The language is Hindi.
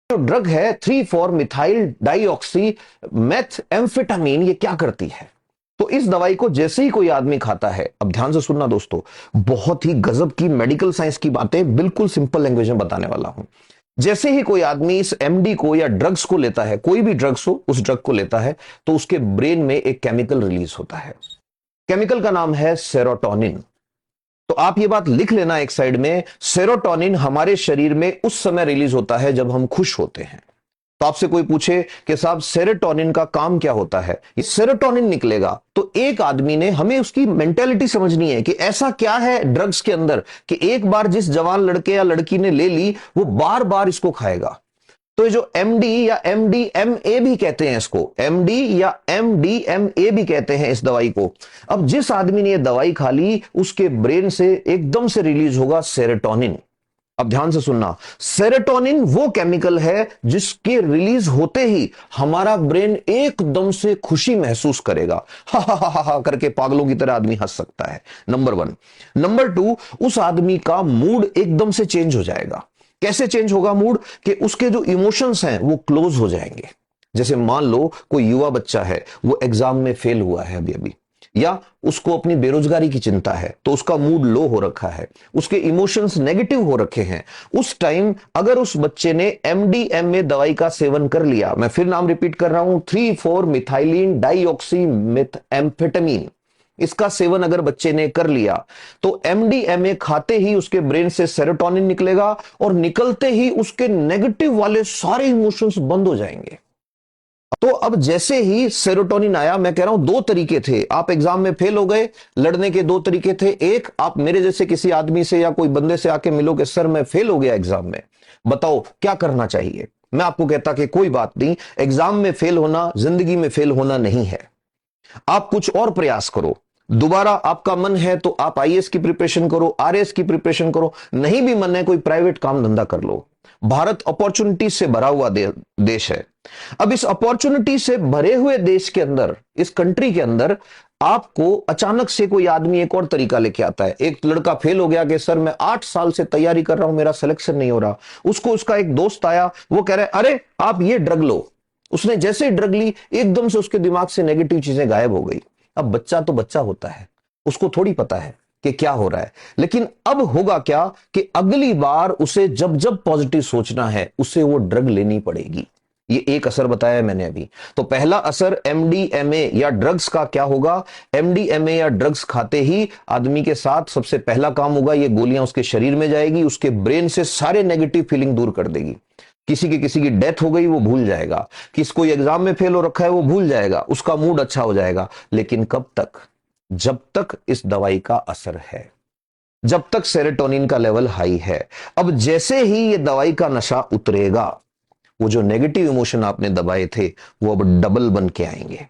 जो ड्रग है 3,4 मिथाइल डाइऑक्सी मेथ एम्फेटामीन, ये क्या करती है? तो इस दवाई को जैसे ही कोई आदमी खाता है, अब ध्यान से सुनना दोस्तों, बहुत ही गजब की मेडिकल साइंस की बातें बिल्कुल सिंपल लैंग्वेज में बताने वाला हूं। जैसे ही कोई आदमी इस एमडी को या ड्रग्स को लेता है, कोई भी ड्रग्स हो, उस ड्रग को लेता है, तो उसके ब्रेन में एक केमिकल रिलीज होता है। केमिकल का नाम है सेरोटोनिन। तो आप ये बात लिख लेना एक साइड में, सेरोटोनिन हमारे शरीर में उस समय रिलीज होता है जब हम खुश होते हैं। तो आपसे कोई पूछे कि साहब सेरोटोनिन का काम क्या होता है, ये सेरोटोनिन निकलेगा, तो एक आदमी ने, हमें उसकी मेंटेलिटी समझनी है कि ऐसा क्या है ड्रग्स के अंदर कि एक बार जिस जवान लड़के या लड़की ने ले ली, वो बार बार इसको खाएगा। तो ये जो एमडी या एमडीएमए भी कहते हैं इसको, एमडी या एमडीएमए भी कहते हैं इस दवाई को। अब जिस आदमी ने ये दवाई खा ली, उसके ब्रेन से एकदम से रिलीज होगा सेरोटोनिन। अब ध्यान से सुनना, सेरोटोनिन वो केमिकल है जिसके रिलीज होते ही हमारा ब्रेन एकदम से खुशी महसूस करेगा। हा हा हा हा करके पागलों की तरह आदमी हंस सकता है, नंबर 1। नंबर 2, उस आदमी का मूड एकदम से चेंज हो जाएगा। कैसे चेंज होगा मूड? कि उसके जो इमोशंस हैं वो क्लोज हो जाएंगे। जैसे मान लो कोई युवा बच्चा है, वो एग्जाम में फेल हुआ है अभी अभी, या उसको अपनी बेरोजगारी की चिंता है, तो उसका मूड लो हो रखा है, उसके इमोशंस नेगेटिव हो रखे हैं। उस टाइम अगर उस बच्चे ने एमडीएमए दवाई का सेवन कर लिया, मैं फिर नाम रिपीट कर रहा हूं, 3,4 मिथाइलिन डाइऑक्सी मेथ एम्फेटामीन, इसका सेवन अगर बच्चे ने कर लिया, तो एमडीएमए खाते ही उसके ब्रेन से सेरोटोनिन निकलेगा, और निकलते ही उसके नेगेटिव वाले सारे इमोशंस बंद हो जाएंगे। तो अब जैसे ही सेरोटोनिन आया, मैं कह रहा हूं 2 तरीके थे, आप एग्जाम में फेल हो गए, लड़ने के 2 तरीके थे। एक, आप मेरे जैसे किसी आदमी से या कोई बंदे से आके मिलो कि सर मैं फेल हो गया एग्जाम में, बताओ क्या करना चाहिए। मैं आपको कहता कि कोई बात नहीं, एग्जाम में फेल होना जिंदगी में फेल होना नहीं है, आप कुछ और प्रयास करो। दोबारा आपका मन है तो आप आईएएस की प्रिपरेशन करो, आरएएस की प्रिपरेशन करो, नहीं भी मन है कोई प्राइवेट काम धंधा कर लो। भारत अपॉर्चुनिटी से भरा हुआ देश है। अब इस अपॉर्चुनिटी से भरे हुए देश के अंदर, इस कंट्री के अंदर, आपको अचानक से कोई आदमी एक और तरीका लेके आता है। एक लड़का फेल हो गया कि सर मैं 8 साल से तैयारी कर रहा हूं, मेरा सिलेक्शन नहीं हो रहा। उसको उसका एक दोस्त आया, वो कह रहा है अरे आप ये ड्रग लो। उसने जैसे ही ड्रग ली, एकदम से उसके दिमाग से नेगेटिव चीजें गायब हो गई। अब बच्चा तो बच्चा होता है, उसको थोड़ी पता है कि क्या हो रहा है। लेकिन अब होगा क्या कि अगली बार उसे जब जब पॉजिटिव सोचना है, उसे वो ड्रग लेनी पड़ेगी। ये एक असर बताया मैंने अभी। तो पहला असर एमडीएमए या ड्रग्स का क्या होगा? एमडीएमए या ड्रग्स खाते ही आदमी के साथ सबसे पहला काम होगा, ये गोलियां उसके शरीर में जाएगी, उसके ब्रेन से सारे नेगेटिव फीलिंग दूर कर देगी। किसी की डेथ हो गई वो भूल जाएगा, कोई एग्जाम में फेल हो रखा है वो भूल जाएगा, उसका मूड अच्छा हो जाएगा। लेकिन कब तक? जब तक इस दवाई का असर है, जब तक सेरोटोनिन का लेवल हाई है। अब जैसे ही ये दवाई का नशा उतरेगा, वो जो नेगेटिव इमोशन आपने दबाए थे वो अब डबल बन के आएंगे।